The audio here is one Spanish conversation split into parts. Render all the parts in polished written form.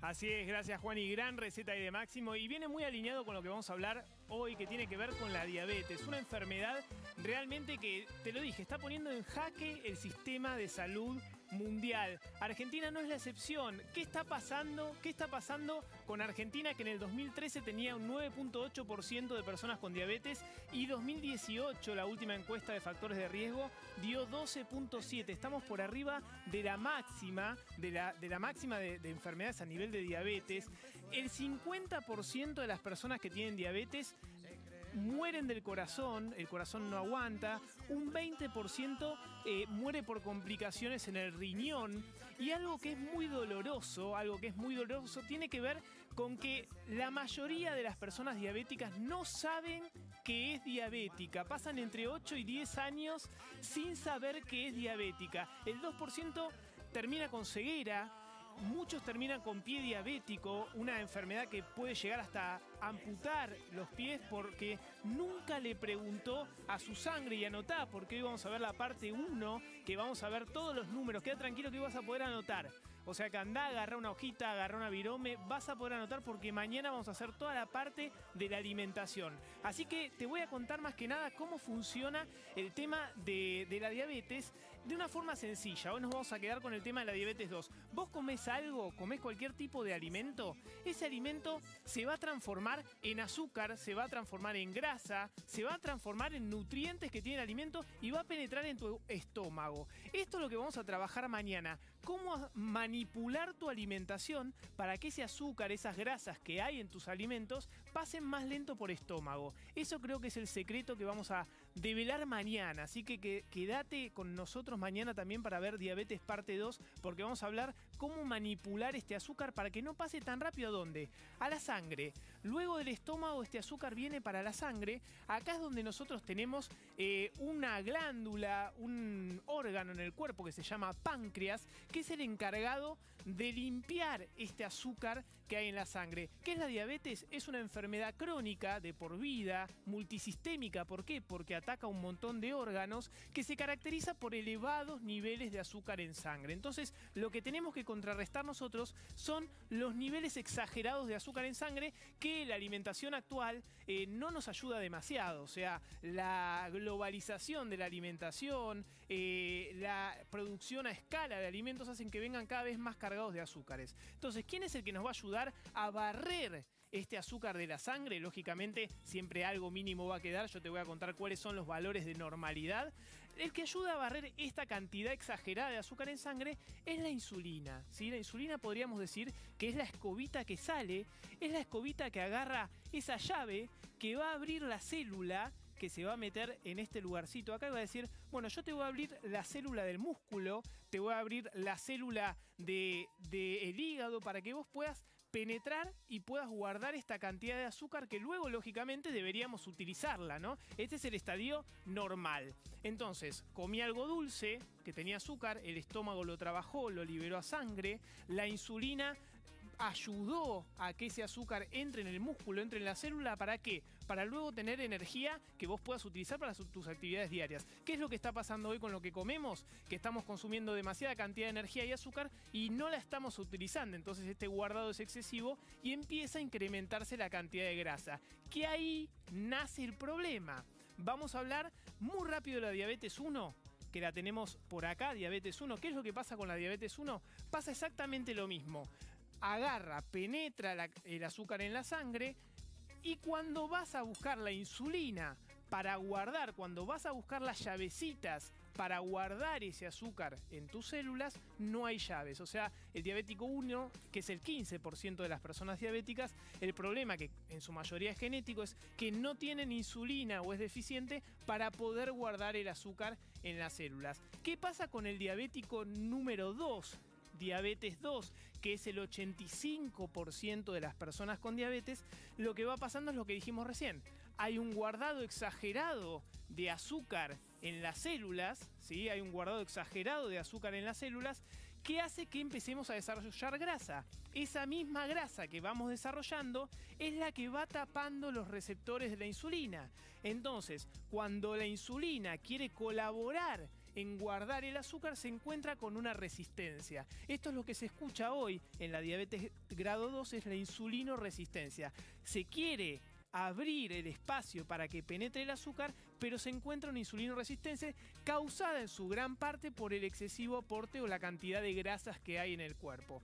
Así es, gracias Juan, y gran receta ahí de Máximo, y viene muy alineado con lo que vamos a hablar hoy, que tiene que ver con la diabetes, una enfermedad realmente que, te lo dije, está poniendo en jaque el sistema de salud mundial. Argentina no es la excepción. ¿Qué está pasando? ¿Qué está pasando con Argentina, que en el 2013 tenía un 9.8% de personas con diabetes y 2018, la última encuesta de factores de riesgo, dio 12.7? Estamos por arriba de la máxima, de enfermedades a nivel de diabetes. El 50% de las personas que tienen diabetes mueren del corazón, el corazón no aguanta, un 20% muere por complicaciones en el riñón, y algo que es muy doloroso, tiene que ver con que la mayoría de las personas diabéticas no saben que es diabética, pasan entre 8 y 10 años sin saber que es diabética, el 2% termina con ceguera. Muchos terminan con pie diabético, una enfermedad que puede llegar hasta amputar los pies porque nunca le preguntó a su sangre. Y anotá, porque hoy vamos a ver la parte 1, que vamos a ver todos los números. Queda tranquilo que vas a poder anotar. O sea que andá, agarrá una hojita, agarrá una virome, vas a poder anotar porque mañana vamos a hacer toda la parte de la alimentación. Así que te voy a contar más que nada cómo funciona el tema de la diabetes de una forma sencilla. Hoy nos vamos a quedar con el tema de la diabetes 2. Vos comés algo, comés cualquier tipo de alimento, ese alimento se va a transformar en azúcar, se va a transformar en grasa, se va a transformar en nutrientes que tiene el alimento y va a penetrar en tu estómago. Esto es lo que vamos a trabajar mañana. Cómo manipular tu alimentación para que ese azúcar, esas grasas que hay en tus alimentos, pasen más lento por estómago. Eso creo que es el secreto que vamos a develar mañana. Así que quédate con nosotros mañana también para ver Diabetes parte 2, porque vamos a hablar cómo manipular este azúcar para que no pase tan rápido. ¿A dónde? A la sangre. Luego del estómago este azúcar viene para la sangre. Acá es donde nosotros tenemos una glándula, un órgano en el cuerpo que se llama páncreas, que es el encargado de limpiar este azúcar que hay en la sangre. ¿Qué es la diabetes? Es una enfermedad crónica de por vida, multisistémica. ¿Por qué? Porque ataca un montón de órganos, que se caracteriza por elevados niveles de azúcar en sangre. Entonces, lo que tenemos que contrarrestar nosotros son los niveles exagerados de azúcar en sangre, que la alimentación actual no nos ayuda demasiado. O sea, la globalización de la alimentación, la producción a escala de alimentos hacen que vengan cada vez más cargados de azúcares. Entonces, ¿quién es el que nos va a ayudar a barrer este azúcar de la sangre? Lógicamente, siempre algo mínimo va a quedar. Yo te voy a contar cuáles son los valores de normalidad. El que ayuda a barrer esta cantidad exagerada de azúcar en sangre es la insulina, ¿sí? La insulina podríamos decir que es la escobita que sale, es la escobita que agarra esa llave que va a abrir la célula, que se va a meter en este lugarcito acá y va a decir, bueno, yo te voy a abrir la célula del músculo, te voy a abrir la célula del hígado para que vos puedas penetrar y puedas guardar esta cantidad de azúcar que luego, lógicamente, deberíamos utilizarla, ¿no? Este es el estadio normal. Entonces, comí algo dulce que tenía azúcar, el estómago lo trabajó, lo liberó a sangre, la insulina ayudó a que ese azúcar entre en el músculo, entre en la célula. ¿Para qué? Para luego tener energía que vos puedas utilizar para tus actividades diarias. ¿Qué es lo que está pasando hoy con lo que comemos? Que estamos consumiendo demasiada cantidad de energía y azúcar y no la estamos utilizando. Entonces este guardado es excesivo y empieza a incrementarse la cantidad de grasa. Que ahí nace el problema. Vamos a hablar muy rápido de la diabetes 1, que la tenemos por acá, diabetes 1. ¿Qué es lo que pasa con la diabetes 1? Pasa exactamente lo mismo. Agarra, penetra el azúcar en la sangre, y cuando vas a buscar la insulina para guardar, cuando vas a buscar las llavecitas para guardar ese azúcar en tus células, no hay llaves. O sea, el diabético 1, que es el 15% de las personas diabéticas, el problema, que en su mayoría es genético, es que no tienen insulina o es deficiente para poder guardar el azúcar en las células. ¿Qué pasa con el diabético número 2? Diabetes 2, que es el 85% de las personas con diabetes. Lo que va pasando es lo que dijimos recién. Hay un guardado exagerado de azúcar en las células, ¿sí? Hay un guardado exagerado de azúcar en las células que hace que empecemos a desarrollar grasa. Esa misma grasa que vamos desarrollando es la que va tapando los receptores de la insulina. Entonces, cuando la insulina quiere colaborar en guardar el azúcar, se encuentra con una resistencia. Esto es lo que se escucha hoy en la diabetes grado 2, es la insulinoresistencia. Se quiere abrir el espacio para que penetre el azúcar, pero se encuentra una insulinoresistencia causada en su gran parte por el excesivo aporte o la cantidad de grasas que hay en el cuerpo.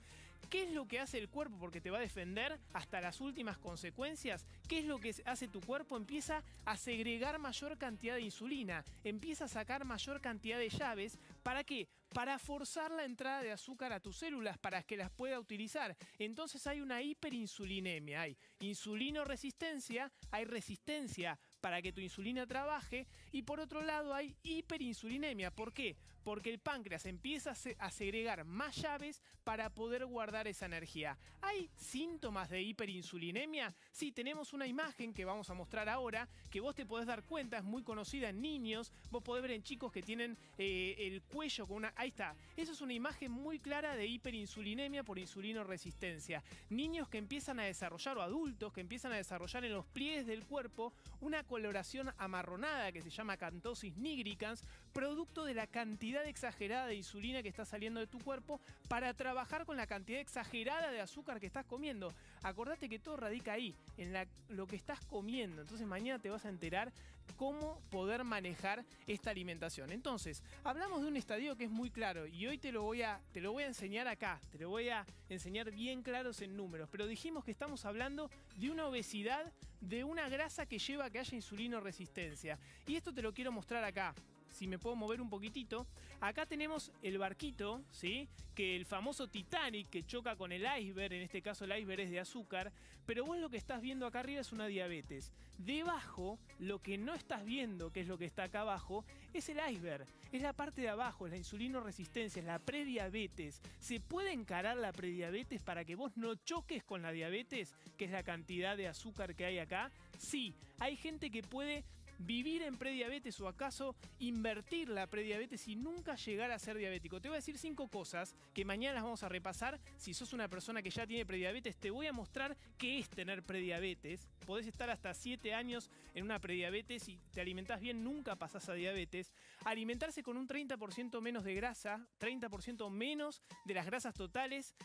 ¿Qué es lo que hace el cuerpo? Porque te va a defender hasta las últimas consecuencias. ¿Qué es lo que hace tu cuerpo? Empieza a segregar mayor cantidad de insulina, empieza a sacar mayor cantidad de llaves. ¿Para qué? Para forzar la entrada de azúcar a tus células para que las pueda utilizar. Entonces hay una hiperinsulinemia, hay insulinoresistencia, hay resistencia para que tu insulina trabaje, y por otro lado hay hiperinsulinemia. ¿Por qué? Porque el páncreas empieza a segregar más llaves para poder guardar esa energía. ¿Hay síntomas de hiperinsulinemia? Sí, tenemos una imagen que vamos a mostrar ahora, que vos te podés dar cuenta, es muy conocida en niños, vos podés ver en chicos que tienen el cuello con una... Ahí está, eso es una imagen muy clara de hiperinsulinemia por insulinoresistencia. Niños que empiezan a desarrollar, o adultos que empiezan a desarrollar en los pliegues del cuerpo una coloración amarronada que se llama acanthosis nigricans, producto de la cantidad exagerada de insulina que está saliendo de tu cuerpo para trabajar con la cantidad exagerada de azúcar que estás comiendo. Acordate que todo radica ahí, en lo que estás comiendo. Entonces mañana te vas a enterar cómo poder manejar esta alimentación. Entonces, hablamos de un estadio que es muy claro y hoy te lo voy a enseñar acá, te lo voy a enseñar bien claros en números, pero dijimos que estamos hablando de una obesidad, de una grasa que lleva a que haya insulinoresistencia. Y esto te lo quiero mostrar acá. Si me puedo mover un poquitito, acá tenemos el barquito, ¿sí? Que el famoso Titanic que choca con el iceberg, en este caso el iceberg es de azúcar, pero vos lo que estás viendo acá arriba es una diabetes. Debajo, lo que no estás viendo, que es lo que está acá abajo, es el iceberg, es la parte de abajo, es la insulinoresistencia, es la prediabetes. ¿Se puede encarar la prediabetes para que vos no choques con la diabetes, que es la cantidad de azúcar que hay acá? Sí, hay gente que puede vivir en prediabetes o acaso invertir la prediabetes y nunca llegar a ser diabético. Te voy a decir 5 cosas que mañana las vamos a repasar. Si sos una persona que ya tiene prediabetes, te voy a mostrar qué es tener prediabetes. Podés estar hasta 7 años en una prediabetes y te alimentás bien, nunca pasás a diabetes. Alimentarse con un 30% menos de grasa, 30% menos de las grasas totales.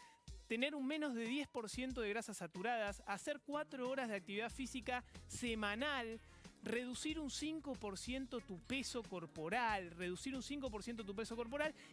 Tener un menos de 10% de grasas saturadas. Hacer 4 horas de actividad física semanal. Reducir un 5% tu peso corporal,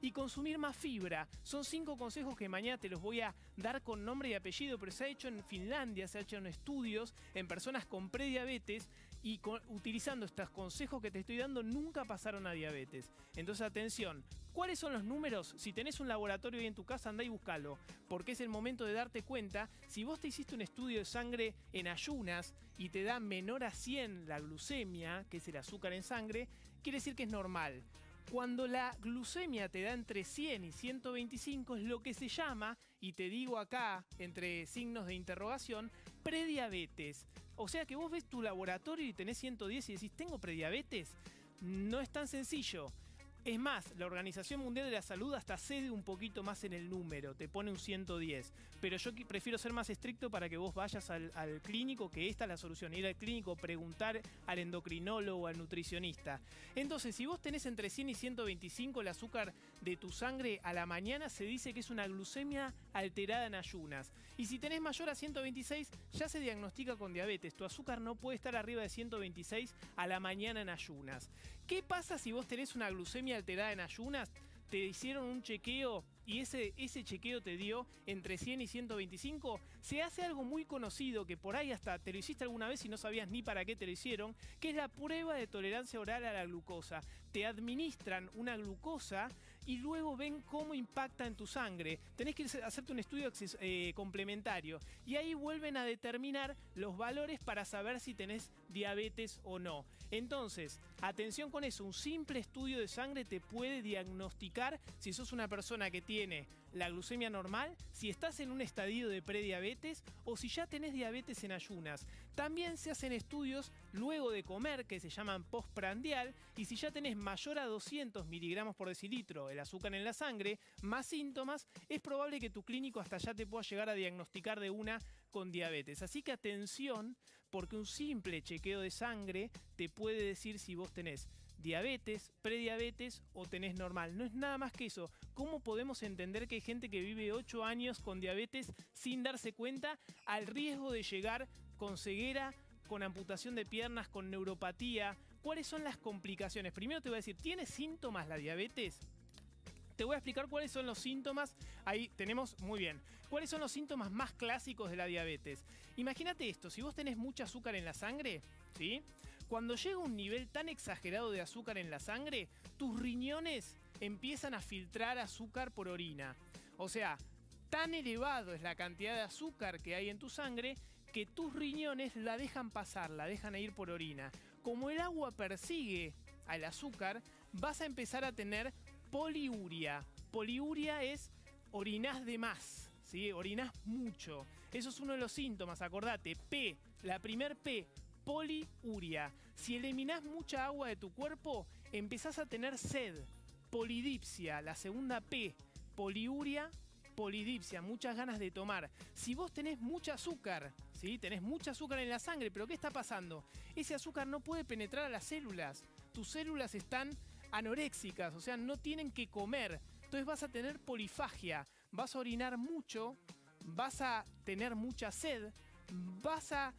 y consumir más fibra. Son 5 consejos que mañana te los voy a dar con nombre y apellido, pero se ha hecho en Finlandia, se ha hecho en estudios en personas con prediabetes y utilizando estos consejos que te estoy dando nunca pasaron a diabetes. Entonces atención, ¿cuáles son los números? Si tenés un laboratorio ahí en tu casa, andá y buscalo, porque es el momento de darte cuenta. Si vos te hiciste un estudio de sangre en ayunas y te da menor a 100 la glucemia, que es el azúcar en sangre, quiere decir que es normal. Cuando la glucemia te da entre 100 y 125 es lo que se llama, y te digo acá, entre signos de interrogación, prediabetes. O sea que vos ves tu laboratorio y tenés 110 y decís, ¿tengo prediabetes? No es tan sencillo. Es más, la Organización Mundial de la Salud hasta cede un poquito más en el número, te pone un 110. Pero yo prefiero ser más estricto para que vos vayas al clínico, que esta es la solución, ir al clínico, preguntar al endocrinólogo o al nutricionista. Entonces, si vos tenés entre 100 y 125 el azúcar de tu sangre a la mañana, se dice que es una glucemia alterada en ayunas. Y si tenés mayor a 126, ya se diagnostica con diabetes. Tu azúcar no puede estar arriba de 126 a la mañana en ayunas. ¿Qué pasa si vos tenés una glucemia alterada en ayunas? Te hicieron un chequeo y ese chequeo te dio entre 100 y 125, se hace algo muy conocido que por ahí hasta te lo hiciste alguna vez y no sabías ni para qué te lo hicieron, que es la prueba de tolerancia oral a la glucosa. Te administran una glucosa y luego ven cómo impacta en tu sangre. Tenés que hacerte un estudio complementario y ahí vuelven a determinar los valores para saber si tenés diabetes o no. Entonces, atención con eso, un simple estudio de sangre te puede diagnosticar si sos una persona que tiene la glucemia normal, si estás en un estadio de prediabetes o si ya tenés diabetes en ayunas. También se hacen estudios luego de comer que se llaman postprandial, y si ya tenés mayor a 200 miligramos por decilitro el azúcar en la sangre, más síntomas, es probable que tu clínico hasta allá te pueda llegar a diagnosticar de una con diabetes. Así que atención, porque un simple chequeo de sangre te puede decir si vos tenés diabetes, prediabetes o tenés normal. No es nada más que eso. ¿Cómo podemos entender que hay gente que vive 8 años con diabetes sin darse cuenta al riesgo de llegar con ceguera, con amputación de piernas, con neuropatía? ¿Cuáles son las complicaciones? Primero te voy a decir, ¿tiene síntomas la diabetes? Te voy a explicar cuáles son los síntomas. Ahí tenemos, muy bien. ¿Cuáles son los síntomas más clásicos de la diabetes? Imagínate esto, si vos tenés mucha azúcar en la sangre, ¿sí? Cuando llega un nivel tan exagerado de azúcar en la sangre, tus riñones empiezan a filtrar azúcar por orina. O sea, tan elevado es la cantidad de azúcar que hay en tu sangre que tus riñones la dejan pasar, la dejan ir por orina. Como el agua persigue al azúcar, vas a empezar a tener poliuria. Poliuria es orinás de más, ¿sí? Orinás mucho. Eso es uno de los síntomas, acordate. P, la primer P, poliuria. Si eliminás mucha agua de tu cuerpo, empezás a tener sed. Polidipsia, la segunda P, poliuria, polidipsia, muchas ganas de tomar. Si vos tenés mucha azúcar, ¿sí? Tenés mucha azúcar en la sangre, pero ¿qué está pasando? Ese azúcar no puede penetrar a las células. Tus células están anoréxicas, o sea, no tienen que comer. Entonces vas a tener polifagia, vas a orinar mucho, vas a tener mucha sed, vas a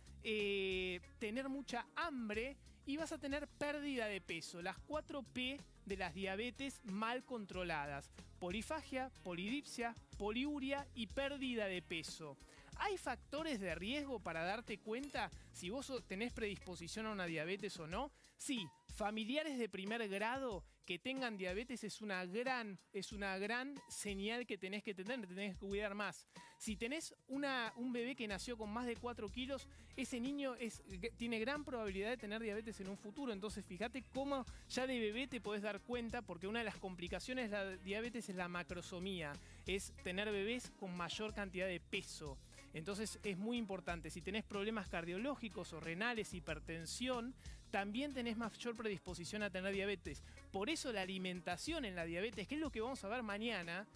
tener mucha hambre y vas a tener pérdida de peso. Las 4 P de las diabetes mal controladas: polifagia, polidipsia, poliuria y pérdida de peso. ¿Hay factores de riesgo para darte cuenta si vos tenés predisposición a una diabetes o no? Sí, familiares de primer grado que tengan diabetes es una gran señal que tenés que tener, te tenés que cuidar más. Si tenés un bebé que nació con más de 4 kilos, ese niño tiene gran probabilidad de tener diabetes en un futuro. Entonces fíjate cómo ya de bebé te podés dar cuenta, porque una de las complicaciones de la diabetes es la macrosomía, es tener bebés con mayor cantidad de peso. Entonces es muy importante. Si tenés problemas cardiológicos o renales, hipertensión, también tenés mayor predisposición a tener diabetes. Por eso la alimentación en la diabetes, que es lo que vamos a ver mañana,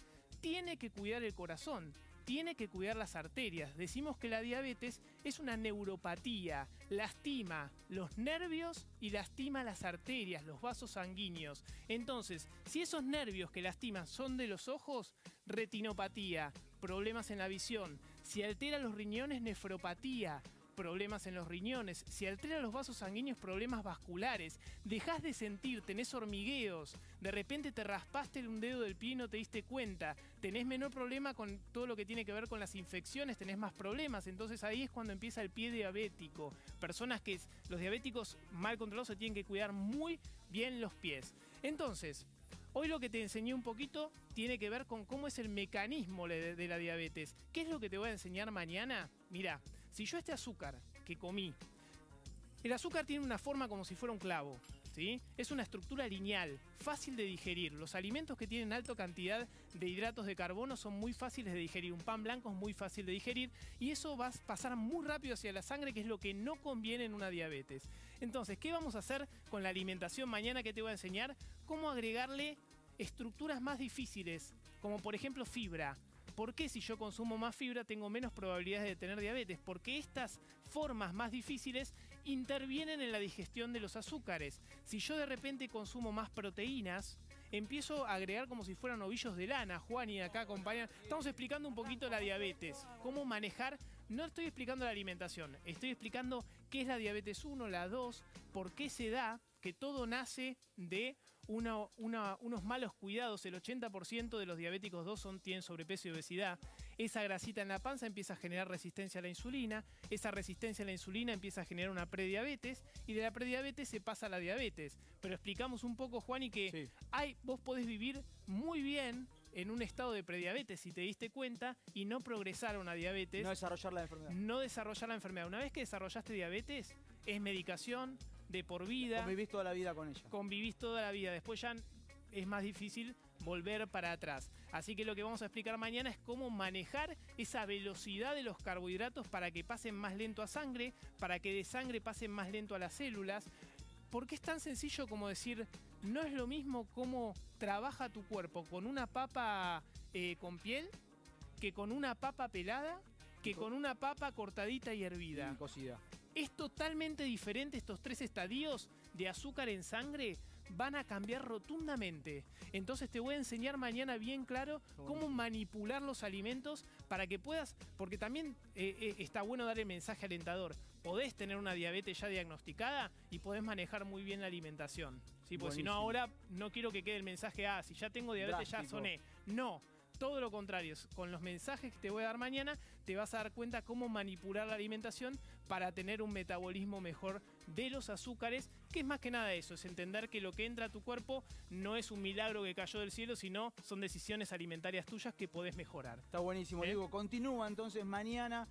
tiene que cuidar el corazón, tiene que cuidar las arterias. Decimos que la diabetes es una neuropatía, lastima los nervios y lastima las arterias, los vasos sanguíneos. Entonces, si esos nervios que lastiman son de los ojos, retinopatía, problemas en la visión. Si altera los riñones, nefropatía, problemas en los riñones. Si altera los vasos sanguíneos, problemas vasculares. Dejás de sentir, tenés hormigueos. De repente te raspaste un dedo del pie y no te diste cuenta. Tenés menor problema con todo lo que tiene que ver con las infecciones, tenés más problemas. Entonces ahí es cuando empieza el pie diabético. Personas que los diabéticos mal controlados se tienen que cuidar muy bien los pies. Entonces, hoy lo que te enseñé un poquito tiene que ver con cómo es el mecanismo de la diabetes. ¿Qué es lo que te voy a enseñar mañana? Mirá, si yo este azúcar que comí, el azúcar tiene una forma como si fuera un clavo, ¿sí? Es una estructura lineal, fácil de digerir. Los alimentos que tienen alta cantidad de hidratos de carbono son muy fáciles de digerir. Un pan blanco es muy fácil de digerir y eso va a pasar muy rápido hacia la sangre, que es lo que no conviene en una diabetes. Entonces, ¿qué vamos a hacer con la alimentación mañana? Que te voy a enseñar cómo agregarle estructuras más difíciles, como por ejemplo fibra. ¿Por qué si yo consumo más fibra tengo menos probabilidades de tener diabetes? Porque estas formas más difíciles intervienen en la digestión de los azúcares. Si yo de repente consumo más proteínas, empiezo a agregar como si fueran ovillos de lana. Juan y acá acompañan. Estamos explicando un poquito la diabetes, cómo manejar. No estoy explicando la alimentación, estoy explicando qué es la diabetes 1, la 2, por qué se da, que todo nace de unos malos cuidados. El 80% de los diabéticos 2 tienen sobrepeso y obesidad. Esa grasita en la panza empieza a generar resistencia a la insulina. Esa resistencia a la insulina empieza a generar una prediabetes. Y de la prediabetes se pasa a la diabetes. Pero explicamos un poco, Juani, que sí, vos podés vivir muy bien en un estado de prediabetes, si te diste cuenta, y no progresar a una diabetes. No desarrollar la enfermedad. No desarrollar la enfermedad. Una vez que desarrollaste diabetes, es medicación de por vida. Convivís toda la vida con ella. Convivís toda la vida. Después ya es más difícil volver para atrás. Así que lo que vamos a explicar mañana es cómo manejar esa velocidad de los carbohidratos para que pasen más lento a sangre, para que de sangre pasen más lento a las células. Porque es tan sencillo como decir, no es lo mismo cómo trabaja tu cuerpo con una papa con piel, que con una papa pelada, que con una papa cortadita y hervida. Y cocida. Es totalmente diferente estos 3 estadios de azúcar en sangre. van a cambiar rotundamente. Entonces te voy a enseñar mañana bien claro cómo manipular los alimentos para que puedas, porque también está bueno dar el mensaje alentador. Podés tener una diabetes ya diagnosticada y podés manejar muy bien la alimentación. ¿Sí? Porque si no, ahora no quiero que quede el mensaje, si ya tengo diabetes ya soné. No. Todo lo contrario, con los mensajes que te voy a dar mañana, te vas a dar cuenta cómo manipular la alimentación para tener un metabolismo mejor de los azúcares, que es más que nada eso, es entender que lo que entra a tu cuerpo no es un milagro que cayó del cielo, sino son decisiones alimentarias tuyas que podés mejorar. Está buenísimo, Diego. Continúa entonces mañana